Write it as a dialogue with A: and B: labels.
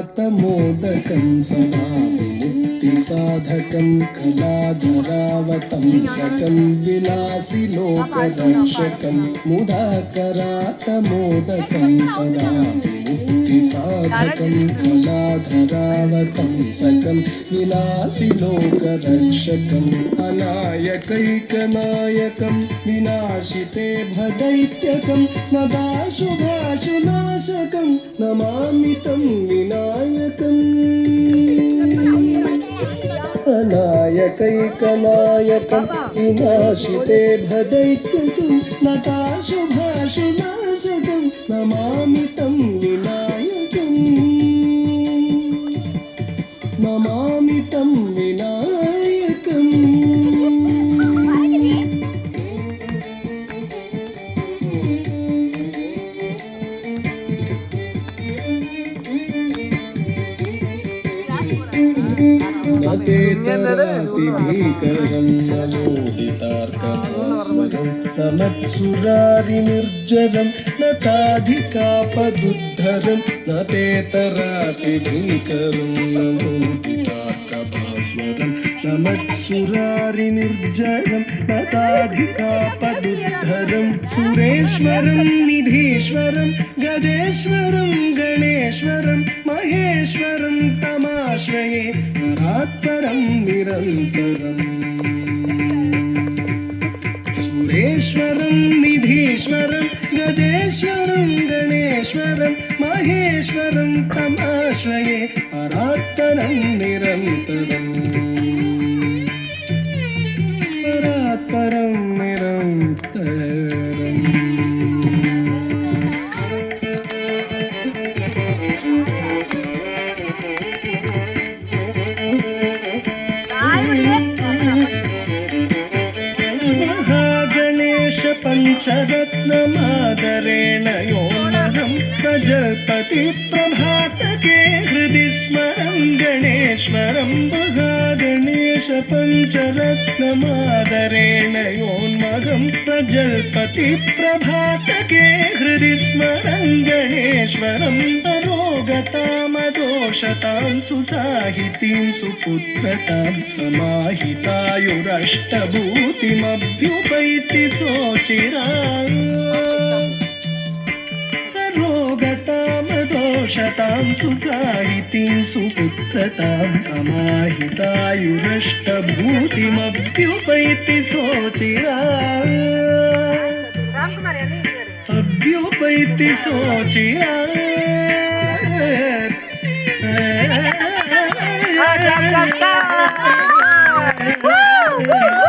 A: मुदाकरातमोदकं सदा विमुक्तिसाधकं कलाधरावतं सकं विलासिलोकरक्षकं मुदाकरातमोदकं सदा विमुक्तिसाधकं कलाधरावतं सकं विलासिलोकरक्षकम् अनायकैकनायकं विनाशिते भदैत्यकं नदाशुभाशुनाशकं नमामि तं विनायकम् अनायकैकनायकं विनाशिते भदैत्यकं नदाशुभाशुनाशकं नमामि तं विनायकम् नमामि तं विनायकम् भीकरं नलोहितार्कभास्वरं नमत्सुरारिनिर्जरं नताधिकापदुद्धरं न तेतरातिभीकरं नलोहितार्कभास्वरं नमत्सुरारिनिर्जरं नताधिकापदुद्धरं सुरेश्वरं निधीश्वरं गजेश्वरं गणेश्वरं महेश्वरं तमाश्रये परात्परं निरन्तरम् सुरेश्वरं निधीश्वरं गजेश्वरं गणेश्वरं महेश्वरं तमाश्रये परात्परं निरन्तरम् परात्परं निरन्तरम् पञ्चरत्नमादरेण योऽहं प्रजल्पति प्रभातके हृदि स्मरं गणेश्वरं महागणेश पञ्चरत्नमादरेण योन्महं प्रजल्पति प्रभातके हृदि स्मरं गणेश्वरं अरोगतामदोषतां सुसाहितीं सुपुत्रतां समाहितायुरष्टभूतिमभ्युपैति सोचिरा रोगतामदोषतां सुसाहितीं सुपुत्रतां समाहितायुरष्टभूतिमभ्युपैति सोचिरा अभ्युपैति सोचिरा